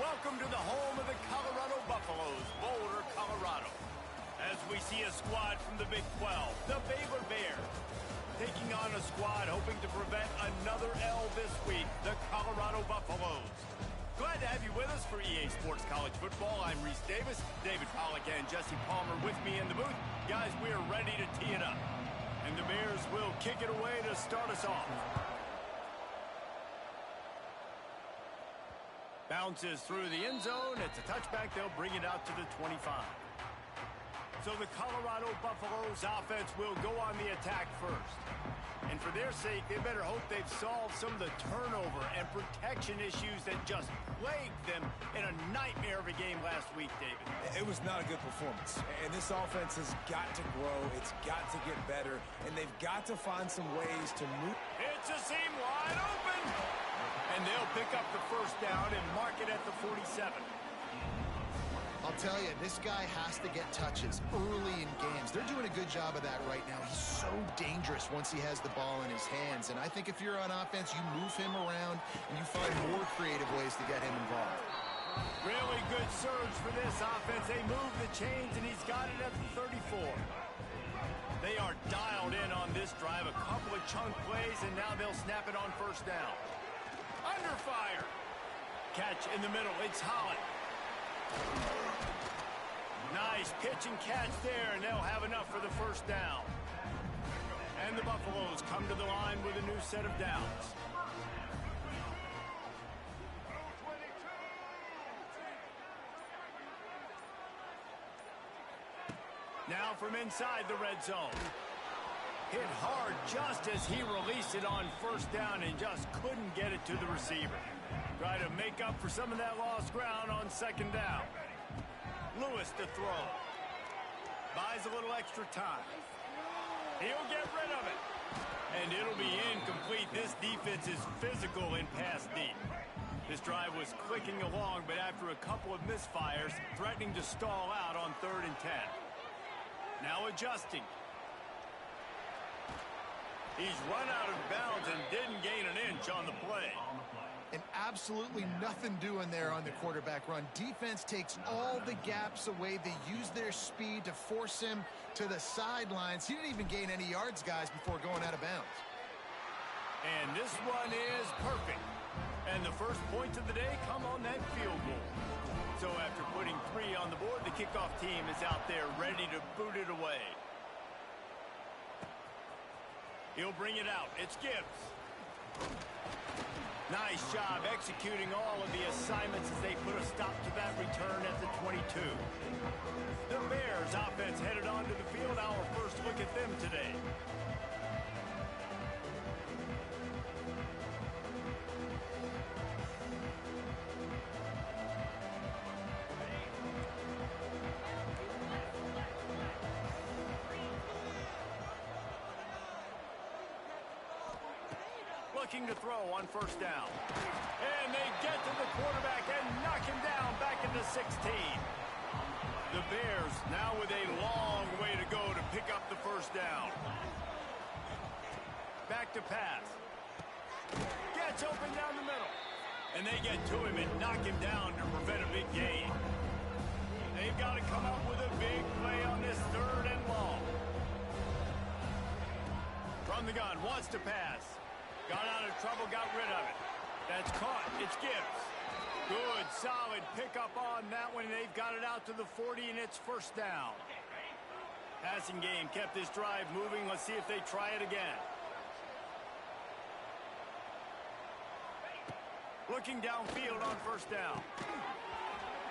Welcome to the home of the Colorado Buffaloes, Boulder, Colorado. As we see a squad from the Big 12, the Baylor Bears, taking on a squad hoping to prevent another L this week, the Colorado Buffaloes. Glad to have you with us for EA Sports College Football. I'm Reese Davis, David Pollack and Jesse Palmer with me in the booth. Guys, we are ready to tee it up. And the Bears will kick it away to start us off. Bounces through the end zone. It's a touchback. They'll bring it out to the 25. So the Colorado Buffaloes offense will go on the attack first. And for their sake, they better hope they've solved some of the turnover and protection issues that just plagued them in a nightmare of a game last week, David. It was not a good performance. And this offense has got to grow. It's got to get better. And they've got to find some ways to move. It's a seam wide open. And they'll pick up the first down and mark it at the 47. I'll tell you, this guy has to get touches early in games. They're doing a good job of that right now. He's so dangerous once he has the ball in his hands. And I think if you're on offense, you move him around and you find more creative ways to get him involved. Really good surge for this offense. They move the chains, and he's got it at the 34. They are dialed in on this drive. A couple of chunk plays, and now they'll snap it on first down. Under fire. Catch in the middle. It's Holland. Nice pitch and catch there, and they'll have enough for the first down. And the Buffaloes come to the line with a new set of downs. Now from inside the red zone. Hit hard just as he released it on first down and just couldn't get it to the receiver. Try to make up for some of that lost ground on second down. Lewis to throw. Buys a little extra time. He'll get rid of it. And it'll be incomplete. This defense is physical in pass deep. This drive was clicking along, but after a couple of misfires, threatening to stall out on 3rd and 10. Now adjusting. He's run out of bounds and didn't gain an inch on the play. And absolutely nothing doing there on the quarterback run. Defense takes all the gaps away. They use their speed to force him to the sidelines. He didn't even gain any yards, guys, before going out of bounds. And this one is perfect. And the first points of the day come on that field goal. So after putting 3 on the board, the kickoff team is out there ready to boot it away. He'll bring it out. It's Gibbs. Nice job executing all of the assignments as they put a stop to that return at the 22. The Bears offense headed onto the field. Our first look at them today. Looking to throw on first down. And they get to the quarterback and knock him down back into 16. The Bears now with a long way to go to pick up the first down. Back to pass. Gets open down the middle. And they get to him and knock him down to prevent a big gain. They've got to come up with a big play on this 3rd and long. From the gun, wants to pass. Got out of trouble, got rid of it. That's caught. It's Gibbs. Good, solid pickup on that one. They've got it out to the 40, and it's first down. Passing game kept this drive moving. Let's see if they try it again. Looking downfield on first down.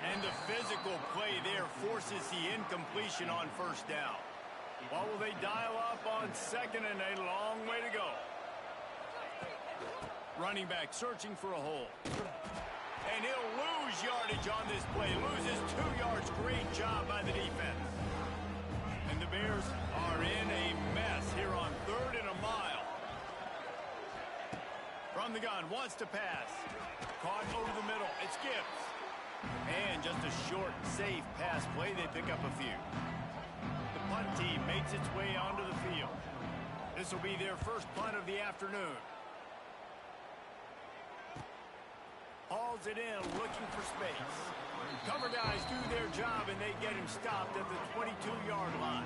And the physical play there forces the incompletion on first down. What will they dial up on second, and a long way to go. Running back searching for a hole. And he'll lose yardage on this play. Loses 2 yards. Great job by the defense. And the Bears are in a mess here on 3rd and a mile. From the gun, wants to pass. Caught over the middle. It's Gibbs. And just a short, safe pass play. They pick up a few. The punt team makes its way onto the field. This will be their first punt of the afternoon. hauls it in, looking for space. Cover guys do their job, and they get him stopped at the 22-yard line.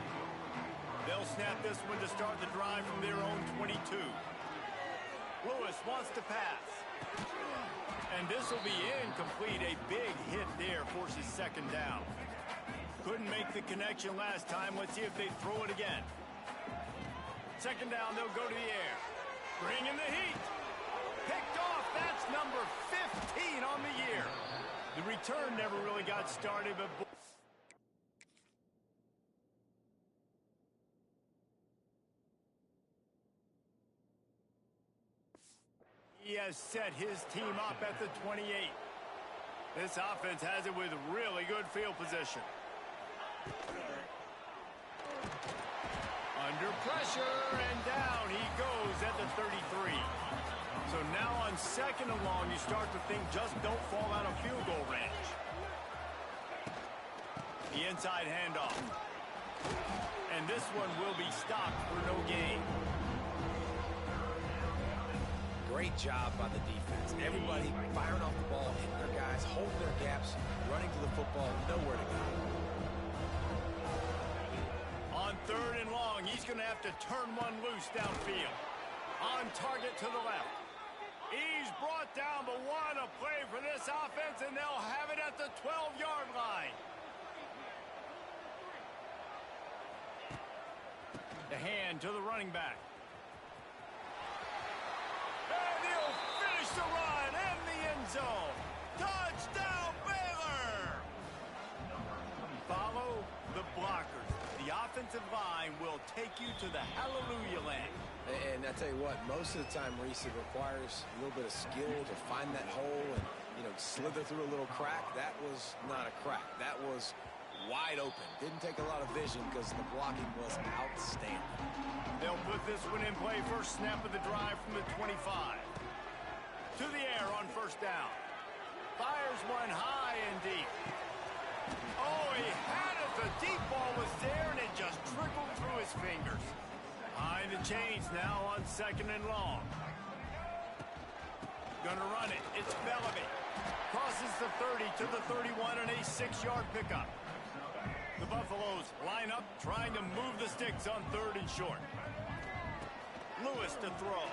They'll snap this one to start the drive from their own 22. Lewis wants to pass. And this will be incomplete. A big hit there forces second down. Couldn't make the connection last time. Let's see if they throw it again. Second down, they'll go to the air. Bring in the heat. Picked off. That's number 15 on the year. The return never really got started, but... he has set his team up at the 28. This offense has it with really good field position. Under pressure, and down he goes at the 33. So now on second and long, you start to think just don't fall out of field goal range. The inside handoff. And this one will be stopped for no gain. Great job by the defense. Everybody firing off the ball, hitting their guys, holding their gaps, running to the football, nowhere to go. On third and long, he's going to have to turn one loose downfield. On target to the left. He's brought down, but what a play for this offense, and they'll have it at the 12-yard line. The hand to the running back. And he'll finish the run in the end zone. Touchdown, Baylor! Follow the blockers. The offensive line will take you to the hallelujah land. And I tell you what, most of the time, Reese, it requires a little bit of skill to find that hole and, slither through a little crack. That was not a crack. That was wide open. Didn't take a lot of vision because the blocking was outstanding. They'll put this one in play. First snap of the drive from the 25. To the air on first down. Fires one high and deep. Oh, he had it. The deep ball was there, and it just trickled through his fingers. Behind the chains now on second and long. Gonna run it. It's Bellamy. Crosses the 30 to the 31 and a 6-yard pickup. The Buffaloes line up, trying to move the sticks on third and short. Lewis to throw.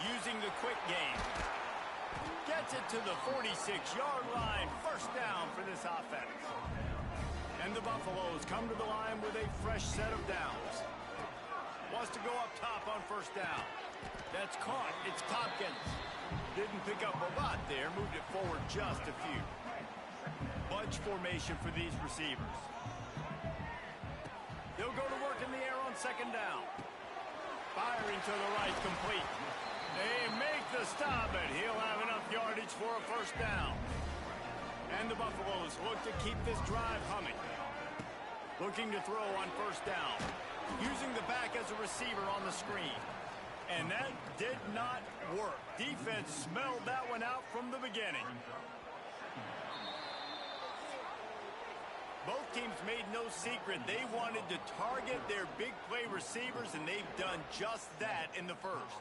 Using the quick game. Gets it to the 46-yard line. First down for this offense. And the Buffaloes come to the line with a fresh set of downs. Wants to go up top on first down. That's caught. It's Tompkins. Didn't pick up a lot there. Moved it forward just a few. Bunch formation for these receivers. They'll go to work in the air on second down. Firing to the right, complete. They make the stop, but he'll have enough yardage for a first down. And the Buffaloes look to keep this drive humming. Looking to throw on first down. Using the back as a receiver on the screen. And that did not work. Defense smelled that one out from the beginning. Both teams made no secret. They wanted to target their big play receivers, and they've done just that in the first.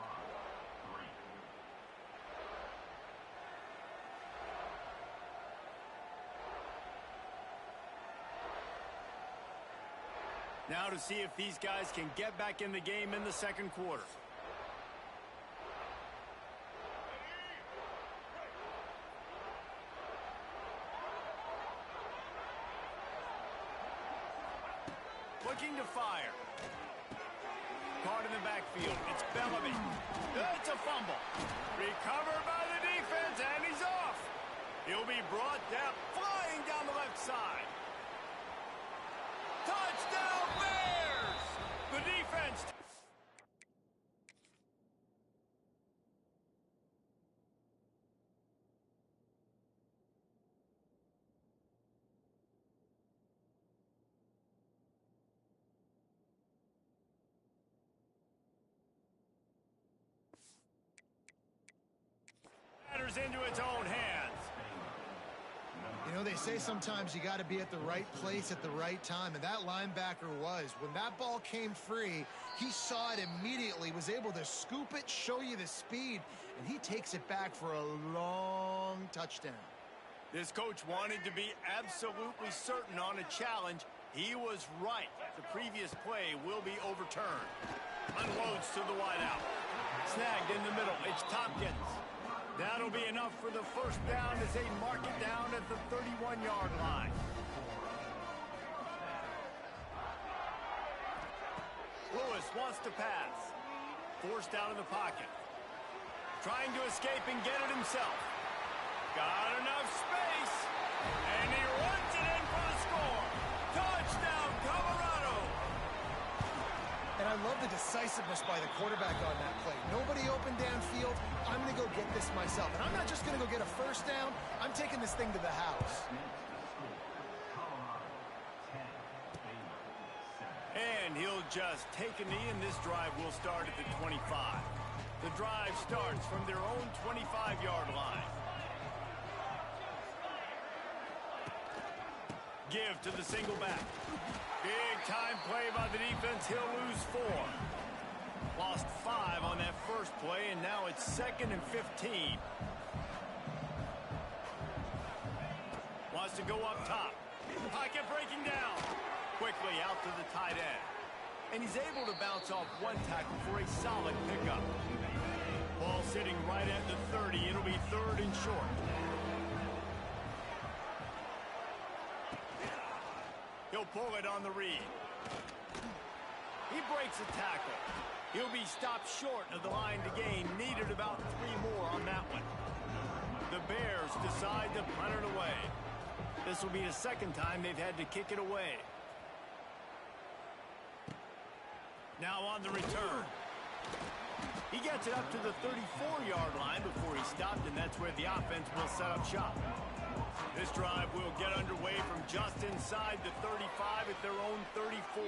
Now to see if these guys can get back in the game in the second quarter. Looking to fire. Caught in the backfield. It's Bellamy. It's a fumble. Recovered by the defense, and he's off. He'll be brought down, flying down the left side. Touchdown, Bears! The defense. Matters into its own hands. They say sometimes you got to be at the right place at the right time, and that linebacker was. When that ball came free, he saw it immediately, was able to scoop it, show you the speed, and he takes it back for a long touchdown. This coach wanted to be absolutely certain on a challenge. He was right. The previous play will be overturned. Unloads to the wideout. Snagged in the middle. It's Tompkins. That'll be enough for the first down as they mark it down at the 31-yard line. Lewis wants to pass. Forced out of the pocket. Trying to escape and get it himself. Got enough space. And he runs it in for the score. Touchdown, Colorado. And I love the decisiveness by the quarterback on that play. Nobody open downfield. I'm going to go get this myself. And I'm not just going to go get a first down. I'm taking this thing to the house. And he'll just take a knee, and this drive will start at the 25. The drive starts from their own 25-yard line. Give to the single back. Big time play by the defense. He'll lose 4. Lost 5 on that first play, and now it's 2nd and 15. Wants to go up top. Pocket breaking down. Quickly out to the tight end. And he's able to bounce off one tackle for a solid pickup. Ball sitting right at the 30. It'll be 3rd and short. He'll pull it on the read. He breaks a tackle. He'll be stopped short of the line to gain. Needed about 3 more on that one. The Bears decide to punt it away. This will be the 2nd time they've had to kick it away. Now on the return. He gets it up to the 34-yard line before he stopped, and that's where the offense will set up shop. This drive will get underway from just inside the 35 at their own 34.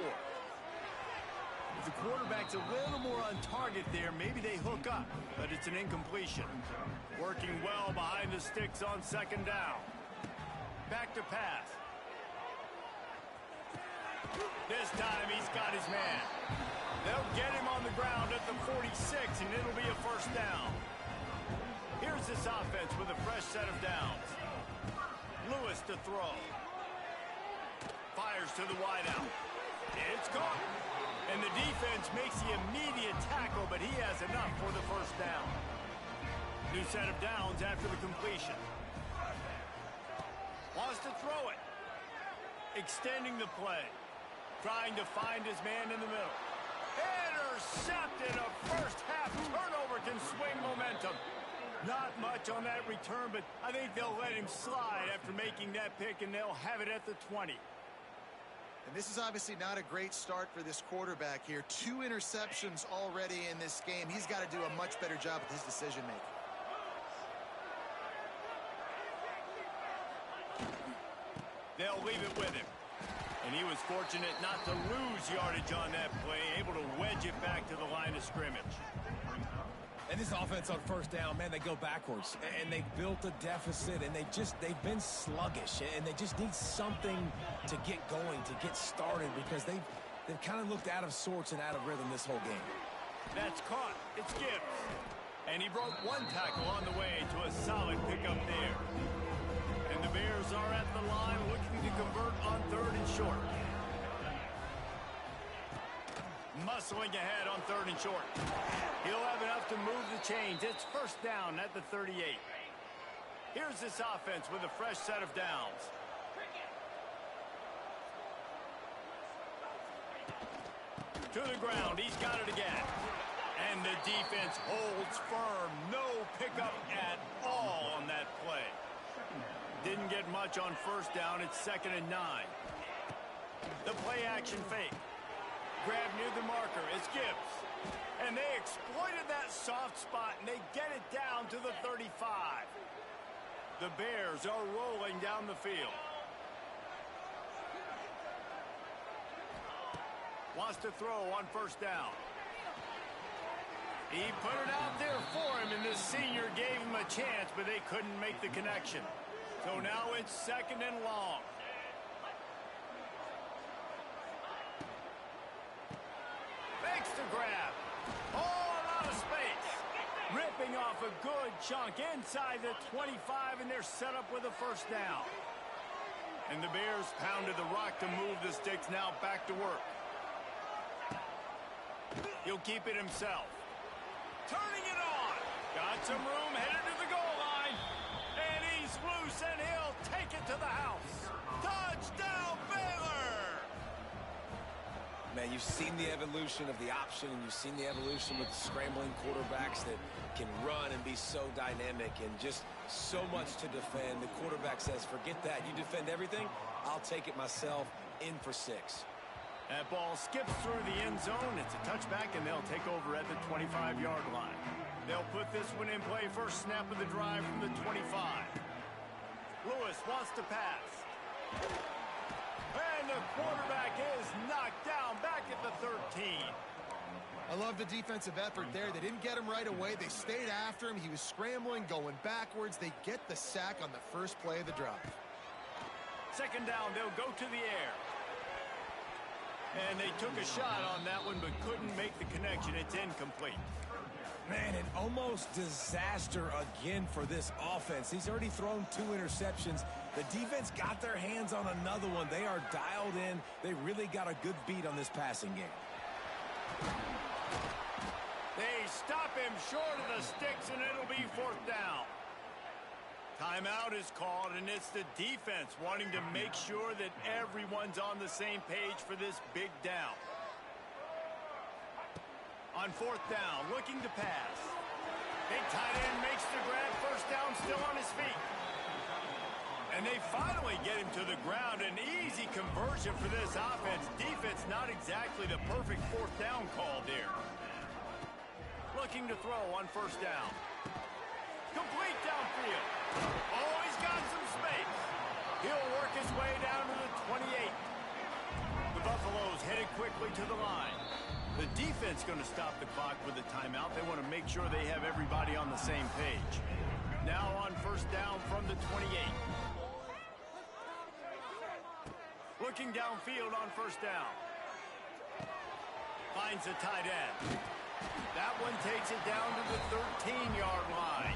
If the quarterback's a little more on target there, maybe they hook up, but it's an incompletion. Working well behind the sticks on 2nd down. Back to pass. This time he's got his man. They'll get him on the ground at the 46, and it'll be a first down. Here's this offense with a fresh set of downs. Lewis to throw. Fires to the wideout. It's caught. And the defense makes the immediate tackle, but he has enough for the first down. New set of downs after the completion. Wants to throw it. Extending the play. Trying to find his man in the middle. Intercepted. A first half turnover can swing momentum. Not much on that return, but I think they'll let him slide after making that pick, and they'll have it at the 20. And this is obviously not a great start for this quarterback here. 2 interceptions already in this game. He's got to do a much better job with his decision-making. They'll leave it with him. And he was fortunate not to lose yardage on that play, able to wedge it back to the line of scrimmage. And this offense on first down, man, they go backwards. And they've built a deficit, and they've been sluggish. And they just need something to get going, to get started, because they've kind of looked out of sorts and out of rhythm this whole game. That's caught. It's Gibbs. And he broke one tackle on the way to a solid pickup there. And the Bears are at the line looking to convert on 3rd and short. Muscling ahead on 3rd and short. He'll have enough to move the chains. It's first down at the 38. Here's this offense with a fresh set of downs. To the ground. He's got it again. And the defense holds firm. No pickup at all on that play. Didn't get much on first down. It's 2nd and 9. The play action fake. Grab near the marker. It's Gibbs. And they exploited that soft spot, and they get it down to the 35. The Bears are rolling down the field. Wants to throw on first down. He put it out there for him, and the senior gave him a chance, but they couldn't make the connection. So now it's 2nd and long. Makes the grab. All out of space. Ripping off a good chunk inside the 25, and they're set up with a first down. And the Bears pounded the rock to move the sticks, now back to work. He'll keep it himself. Turning it on. Got some room, headed to the goal line. And he's loose, and he'll take it to the house. Touchdown, Baylor! Man, you've seen the evolution of the option, and you've seen the evolution with the scrambling quarterbacks that can run and be so dynamic and just so much to defend. The quarterback says, forget that. You defend everything, I'll take it myself. In for 6. That ball skips through the end zone. It's a touchback, and they'll take over at the 25-yard line. They'll put this one in play. First snap of the drive from the 25. Lewis wants to pass. And the quarterback is knocked down back at the 13. I love the defensive effort there. They didn't get him right away. They stayed after him. He was scrambling, going backwards. They get the sack on the first play of the drive. 2nd down, they'll go to the air. And they took a shot on that one, but couldn't make the connection. It's incomplete. Man, an almost disaster again for this offense. He's already thrown 2 interceptions. The defense got their hands on another one. They are dialed in. They really got a good beat on this passing game. They stop him short of the sticks, and it'll be 4th down. Timeout is called, and it's the defense wanting to make sure that everyone's on the same page for this big down. On 4th down, looking to pass. Big tight end makes the grab. First down, still on his feet. And they finally get him to the ground. An easy conversion for this offense. Defense not exactly the perfect 4th down call there. Looking to throw on 1st down. Complete downfield. Oh, he's got some space. He'll work his way down to the 28. The Buffaloes headed quickly to the line. The defense going to stop the clock with a timeout. They want to make sure they have everybody on the same page. Now on 1st down from the 28. Looking downfield on 1st down. Finds a tight end. That one takes it down to the 13-yard line.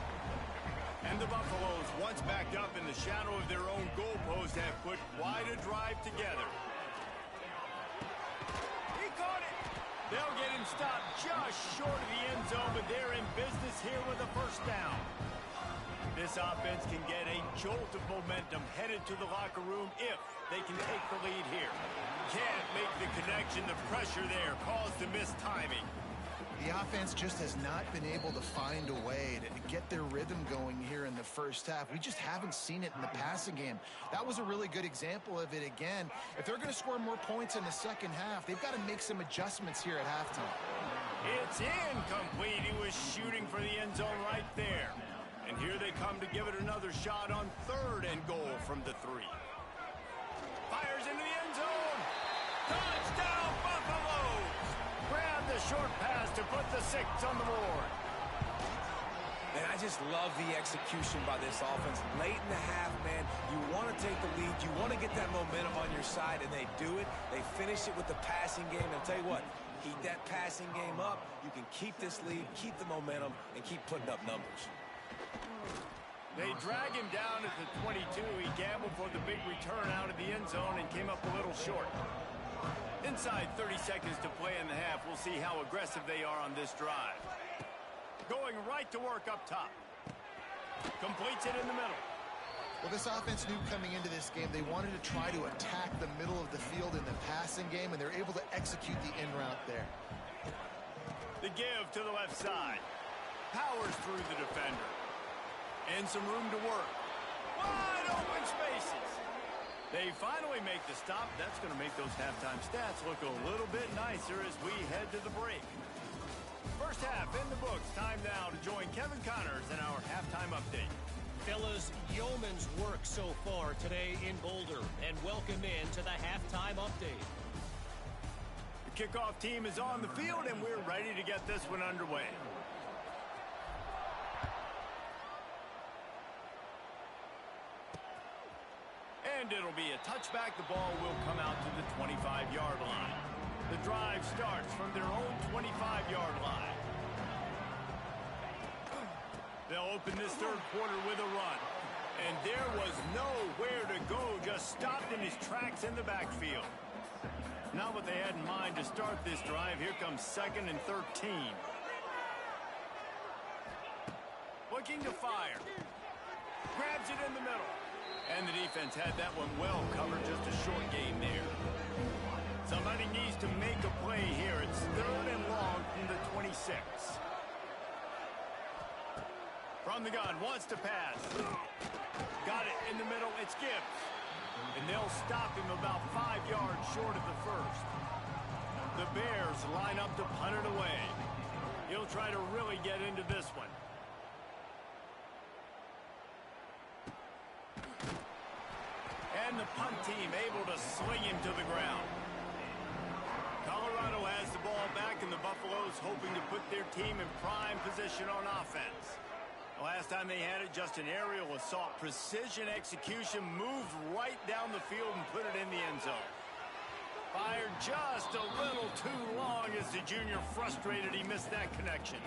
And the Buffaloes, once backed up in the shadow of their own goalpost, have put quite a drive together. He caught it. They'll get him stopped just short of the end zone, but they're in business here with a 1st down. This offense can get a jolt of momentum headed to the locker room if they can take the lead here. Can't make the connection. The pressure there caused the missed timing. The offense just has not been able to find a way to get their rhythm going here in the first half. We just haven't seen it in the passing game. That was a really good example of it again. If they're going to score more points in the second half, they've got to make some adjustments here at halftime. It's incomplete. He was shooting for the end zone right there. And here they come to give it another shot on 3rd and goal from the 3. Fires into the end zone. Touchdown, Buffaloes! Grab the short pass to put the 6 on the board. And I just love the execution by this offense. Late in the half, man, you want to take the lead. You want to get that momentum on your side, and they do it. They finish it with the passing game. And I'll tell you what, keep that passing game up. You can keep this lead, keep the momentum, and keep putting up numbers. They drag him down at the 22. He gambled for the big return out of the end zone and came up a little short. Inside 30 seconds to play in the half. We'll see how aggressive they are on this drive. Going right to work up top. Completes it in the middle. Well, this offense knew coming into this game they wanted to try to attack the middle of the field in the passing game, and they're able to execute the in route there. The give to the left side. Powers through the defender. And some room to work. Wide open spaces. They finally make the stop. That's going to make those halftime stats look a little bit nicer as we head to the break. First half in the books. Time now to join Kevin Connors in our halftime update. Fellas, yeoman's work so far today in Boulder, and welcome in to the halftime update. The kickoff team is on the field, and we're ready to get this one underway. it'll be a touchback. The ball will come out to the 25-yard line. The drive starts from their own 25-yard line. They'll open this third quarter with a run. And there was nowhere to go, just stopped in his tracks in the backfield. Not what they had in mind to start this drive. Here comes 2nd and 13. Looking to fire. Grabs it in the middle. And the defense had that one well covered, just a short gain there. Somebody needs to make a play here. It's 3rd and long from the 26. From the gun, wants to pass. Got it in the middle, it's Gibbs. And they'll stop him about 5 yards short of the first. The Bears line up to punt it away. He'll try to really get into this one. And the punt team able to sling him to the ground. Colorado has the ball back, and the Buffaloes hoping to put their team in prime position on offense. Last time they had it, just an aerial assault. Precision execution, moved right down the field and put it in the end zone. Fired just a little too long as the junior frustrated he missed that connection.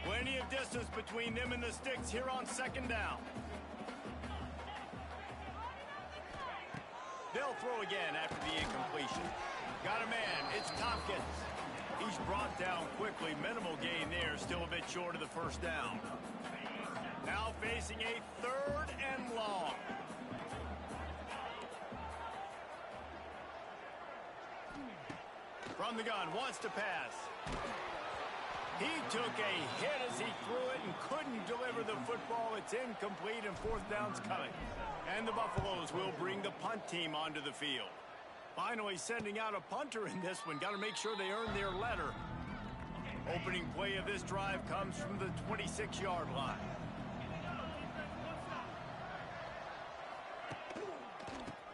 Plenty of distance between them and the sticks here on 2nd down. They'll throw again after the incompletion. Got a man, it's Tompkins. He's brought down quickly, minimal gain there, still a bit short of the first down. Now facing a 3rd and long. From the gun, wants to pass. He took a hit as he threw it and couldn't deliver the football. It's incomplete and 4th down's coming. And the Buffaloes will bring the punt team onto the field. Finally sending out a punter in this one. Got to make sure they earn their letter. Opening play of this drive comes from the 26-yard line.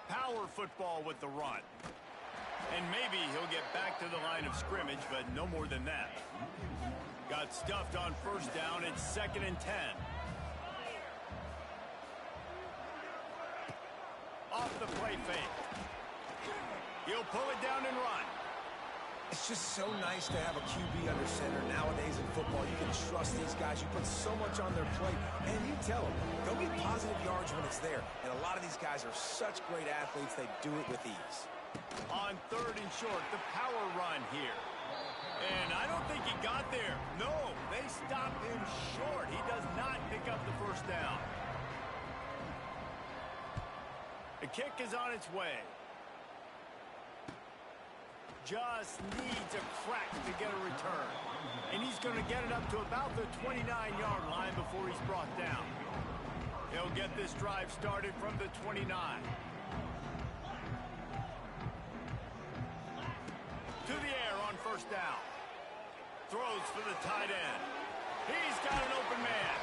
Power football with the run. And maybe he'll get back to the line of scrimmage, but no more than that. Got stuffed on 1st down. It's 2nd and 10. Off the play fake. He'll pull it down and run. It's just so nice to have a QB under center. Nowadays in football, you can trust these guys. You put so much on their plate, and you tell them, they'll get positive yards when it's there. And a lot of these guys are such great athletes, they do it with ease. On 3rd and short, the power run here. And I don't think he got there. No, they stopped him short. He does not pick up the 1st down. The kick is on its way. Just needs a crack to get a return. And he's going to get it up to about the 29-yard line before he's brought down. He'll get this drive started from the 29. To the air on 1st down. Throws for the tight end. He's got an open man.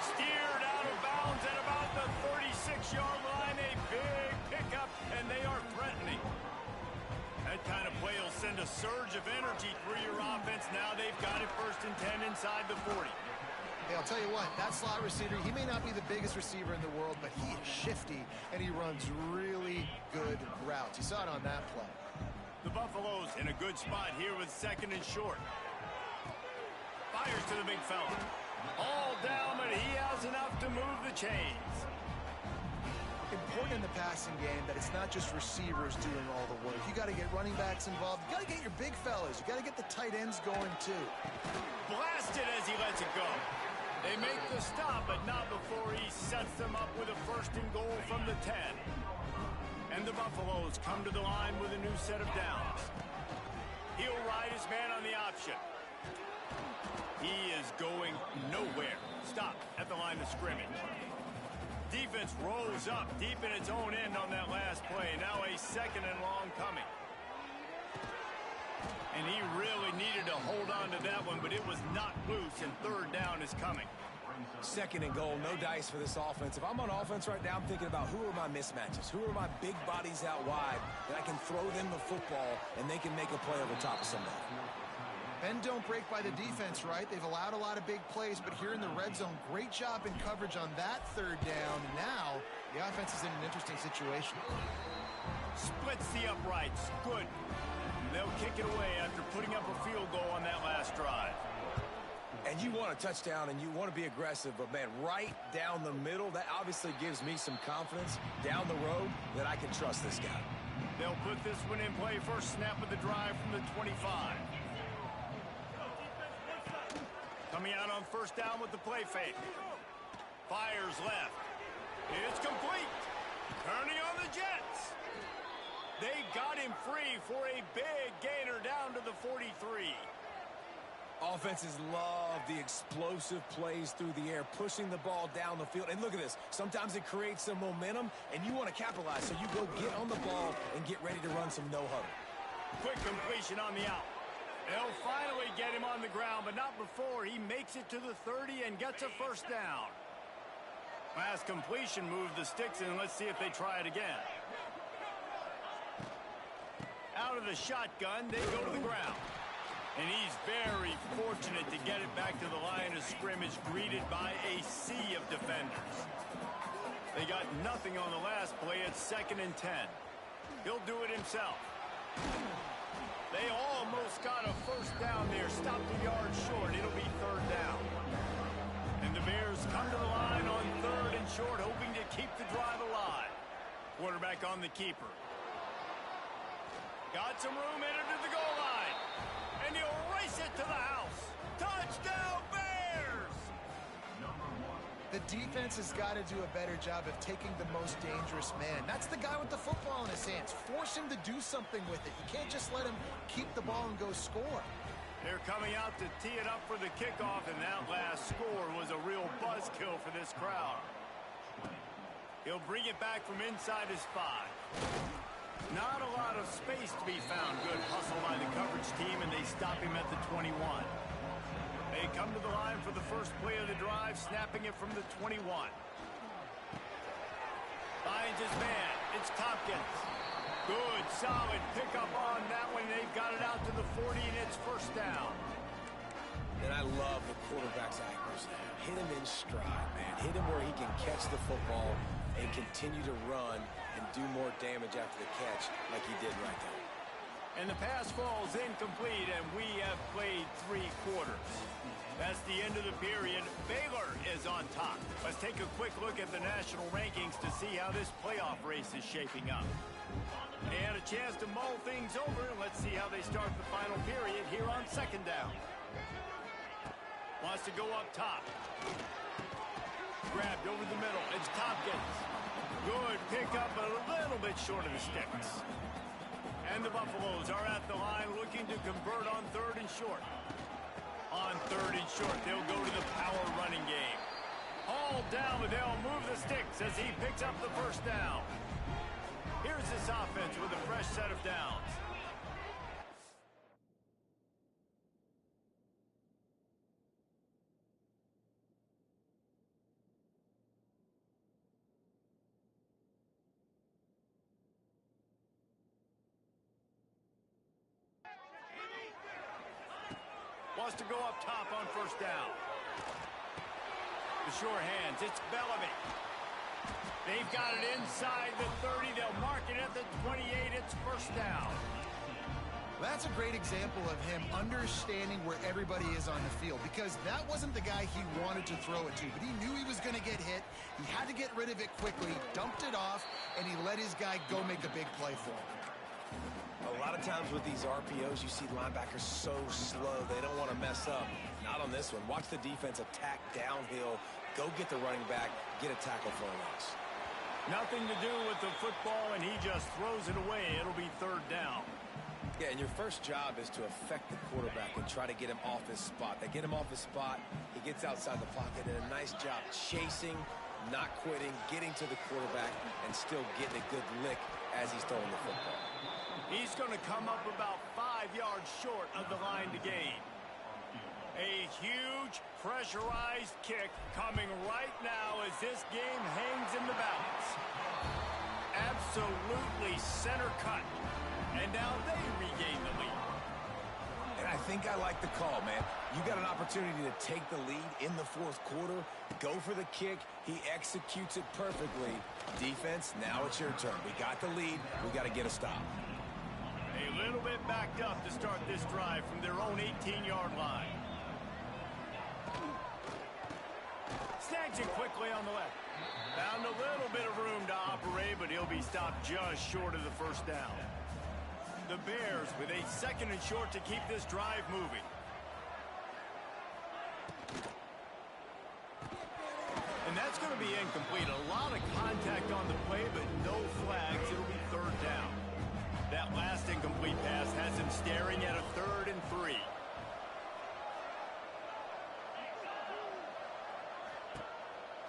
Steered out of bounds at about the 36-yard line. A big pickup, and they are threatening. That kind of play will send a surge of energy through your offense. Now they've got it 1st and 10 inside the 40. Hey, I'll tell you what, that slot receiver, he may not be the biggest receiver in the world, but he is shifty, and he runs really good routes. You saw it on that play. The Buffaloes in a good spot here with 2nd and short. Fires to the big fella. All down, but he has enough to move the chains. Important in the passing game that it's not just receivers doing all the work. You got to get running backs involved. You got to get your big fellas. You got to get the tight ends going too. Blasted as he lets it go. They make the stop, but not before he sets them up with a 1st and goal from the 10. And the Buffaloes come to the line with a new set of downs. He'll ride his man on the option. He is going nowhere. Stop at the line of scrimmage. Defense rolls up deep in its own end on that last play. Now a 2nd and long coming. And he really needed to hold on to that one, but it was knocked loose, and 3rd down is coming. Second and goal, no dice for this offense. If I'm on offense right now, I'm thinking about who are my mismatches? Who are my big bodies out wide that I can throw them the football and they can make a play over top of somebody? Bend don't break by the defense, right? They've allowed a lot of big plays, but here in the red zone, great job in coverage on that third down. Now, the offense is in an interesting situation. Splits the uprights. Good. They'll kick it away after putting up a field goal on that last drive. And you want a touchdown and you want to be aggressive, but man, right down the middle, that obviously gives me some confidence down the road that I can trust this guy. They'll put this one in play. First snap of the drive from the 25. Coming out on first down with the play fake. Fires left. It's complete. Turning on the Jets. They got him free for a big gainer down to the 43. Offenses love the explosive plays through the air, pushing the ball down the field. And look at this. Sometimes it creates some momentum, and you want to capitalize. So you go get on the ball and get ready to run some no-huddle. Quick completion on the out. They'll finally get him on the ground, but not before he makes it to the 30 and gets a first down. Last completion moved the sticks, and let's see if they try it again. Out of the shotgun, they go to the ground. And he's very fortunate to get it back to the line of scrimmage, greeted by a sea of defenders. They got nothing on the last play. It's 2nd and 10. He'll do it himself. They almost got a first down there. Stopped a yard short. It'll be 3rd down. And the Bears come to the line on 3rd and short, hoping to keep the drive alive. Quarterback on the keeper. Got some room, entered to the goal line. And he'll race it to the house. Touchdown, Bears! The defense has got to do a better job of taking the most dangerous man. That's the guy with the football in his hands. Force him to do something with it. You can't just let him keep the ball and go score. They're coming out to tee it up for the kickoff, and that last score was a real buzzkill for this crowd. He'll bring it back from inside his 5. Not a lot of space to be found. Good hustle by the coverage team, and they stop him at the 21. They come to the line for the first play of the drive, snapping it from the 21. Finds his man. It's Tompkins. Good, solid pickup on that one. They've got it out to the 40, and it's first down. And I love the quarterback's accuracy. Hit him in stride, man. Hit him where he can catch the football and continue to run and do more damage after the catch like he did right there. And the pass falls incomplete, and we have played 3 quarters. That's the end of the period. Baylor is on top. Let's take a quick look at the national rankings to see how this playoff race is shaping up. They had a chance to mull things over. Let's see how they start the final period here on 2nd down. Wants to go up top. Grabbed over the middle. It's Tompkins. Good pickup, but a little bit short of the sticks. And the Buffaloes are at the line looking to convert on 3rd and short. On 3rd and short, they'll go to the power running game. Hauled down, but they'll move the sticks as he picks up the first down. Here's this offense with a fresh set of downs. Wants to go up top on first down. The sure hands, it's Bellamy. They've got it inside the 30. They'll mark it at the 28. It's first down. That's a great example of him understanding where everybody is on the field, because that wasn't the guy he wanted to throw it to, but he knew he was going to get hit. He had to get rid of it quickly, dumped it off, and he let his guy go make a big play for him. A lot of times with these RPOs, you see linebackers so slow, they don't want to mess up. Not on this one. Watch the defense attack downhill, go get the running back, get a tackle for a loss. Nothing to do with the football, and he just throws it away. It'll be 3rd down. Yeah, and your first job is to affect the quarterback and try to get him off his spot. They get him off his spot, he gets outside the pocket, and a nice job chasing, not quitting, getting to the quarterback, and still getting a good lick as he's throwing the football. He's going to come up about 5 yards short of the line to gain. A huge, pressurized kick coming right now as this game hangs in the balance. Absolutely center cut. And now they regain the lead. And I think I like the call, man. You got an opportunity to take the lead in the fourth quarter. Go for the kick. He executes it perfectly. Defense, now it's your turn. We got the lead. We got to get a stop. A little bit backed up to start this drive from their own 18-yard line. Snags it quickly on the left. Found a little bit of room to operate, but he'll be stopped just short of the first down. The Bears with a 2nd and short to keep this drive moving. And that's going to be incomplete. A lot of contact on the play, but no flags. It'll be 3rd down. That last incomplete pass has him staring at a 3rd and 3.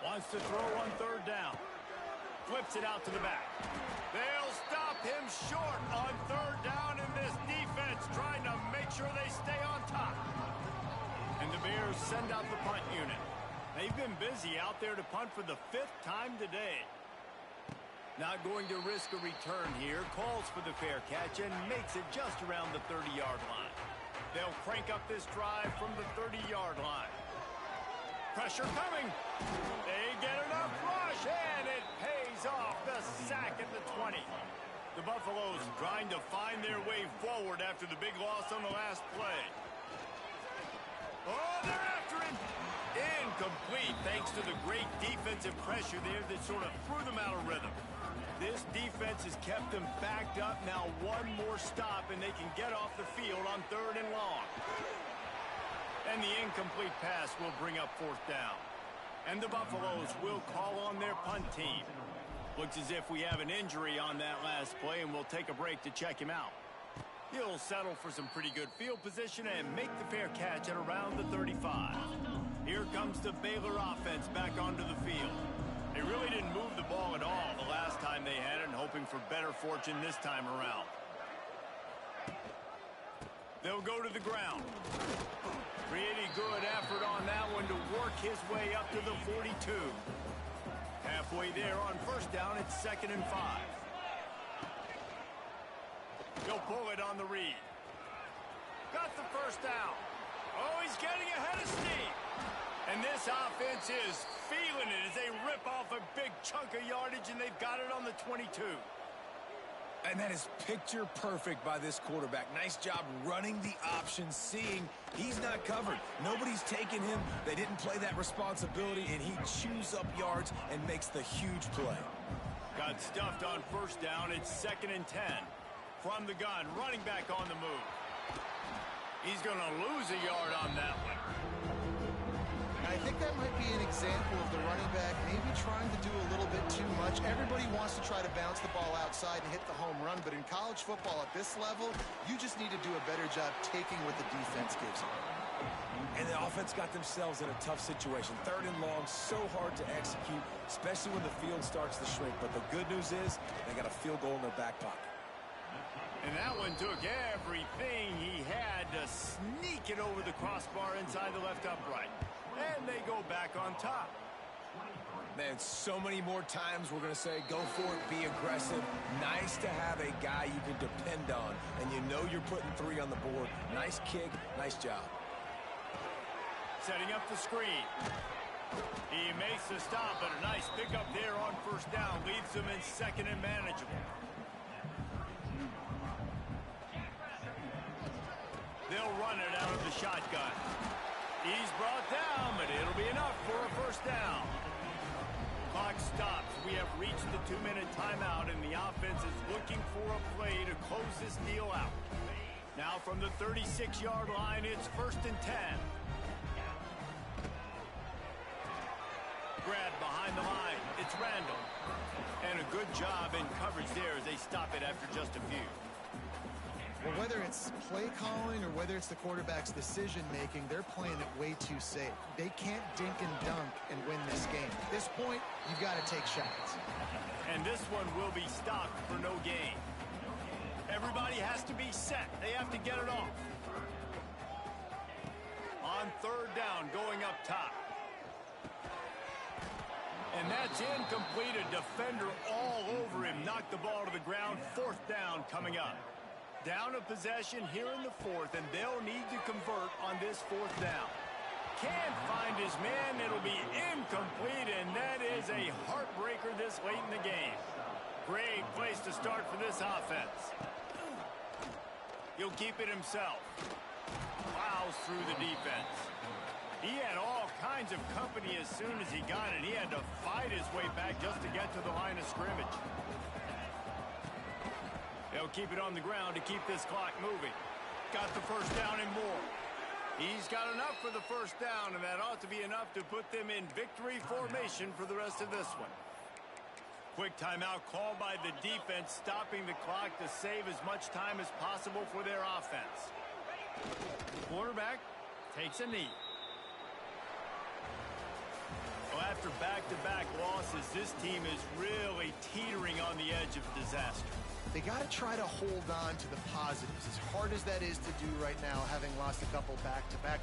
Wants to throw on 3rd down. Flips it out to the back. They'll stop him short on 3rd down, and this defense trying to make sure they stay on top. And the Bears send out the punt unit. They've been busy out there to punt for the 5th time today. Not going to risk a return here. Calls for the fair catch and makes it just around the 30-yard line. They'll crank up this drive from the 30-yard line. Pressure coming. They get enough rush, and it pays off. The sack at the 20. The Buffaloes trying to find their way forward after the big loss on the last play. Oh, they're after him. Incomplete, thanks to the great defensive pressure there that sort of threw them out of rhythm. This defense has kept them backed up. Now one more stop, and they can get off the field on 3rd and long. And the incomplete pass will bring up 4th down. And the Buffaloes will call on their punt team. Looks as if we have an injury on that last play, and we'll take a break to check him out. He'll settle for some pretty good field position and make the fair catch at around the 35. Here comes the Baylor offense back onto the field. They really didn't move the ball at all the last time they had it, and hoping for better fortune this time around. They'll go to the ground. Pretty good effort on that one to work his way up to the 42. Halfway there on 1st down, it's 2nd and 5. He'll pull it on the read. Got the 1st down. Oh, he's getting ahead of steam. And this offense is feeling it as they rip off a big chunk of yardage, and they've got it on the 22. And that is picture perfect by this quarterback. Nice job running the option, seeing he's not covered. Nobody's taking him. They didn't play that responsibility, and he chews up yards and makes the huge play. Got stuffed on 1st down. It's 2nd and 10. From the gun, running back on the move. He's going to lose a yard on that one. I think that might be an example of the running back maybe trying to do a little bit too much. Everybody wants to try to bounce the ball outside and hit the home run, but in college football at this level, you just need to do a better job taking what the defense gives you. And the offense got themselves in a tough situation. 3rd and long, so hard to execute, especially when the field starts to shrink. But the good news is they got a field goal in their back pocket. And that one took everything he had to sneak it over the crossbar inside the left upright. And they go back on top. Man, so many more times we're going to say, go for it, be aggressive. Nice to have a guy you can depend on, and you know you're putting 3 on the board. Nice kick, nice job. Setting up the screen. He makes the stop, but a nice pickup there on 1st down. Leaves them in 2nd and manageable. They'll run it out of the shotgun. He's brought down, but it'll be enough for a 1st down. Clock stops. We have reached the 2-minute timeout, and the offense is looking for a play to close this deal out. Now from the 36-yard line, it's 1st and 10. Grab behind the line. It's Randall. And a good job in coverage there as they stop it after just a few. Well, whether it's play calling or whether it's the quarterback's decision-making, they're playing it way too safe. They can't dink and dunk and win this game. At this point, you've got to take shots. And this one will be stopped for no gain. Everybody has to be set. They have to get it off. On 3rd up top. And that's incomplete. A defender all over him. Knocked the ball to the ground. 4th down coming up. Down a possession here in the 4th, and they'll need to convert on this 4th down. Can't find his man. It'll be incomplete, and that is a heartbreaker this late in the game. Great place to start for this offense. He'll keep it himself. Plows through the defense. He had all kinds of company as soon as he got it. He had to fight his way back just to get to the line of scrimmage. They'll keep it on the ground to keep this clock moving. Got the 1st down and more. He's got enough for the 1st down, and that ought to be enough to put them in victory formation for the rest of this one. Quick timeout called by the defense, stopping the clock to save as much time as possible for their offense. Quarterback takes a knee. Well, after back-to-back losses, this team is really teetering on the edge of disaster. They got to try to hold on to the positives, as hard as that is to do right now, having lost a couple back-to-back.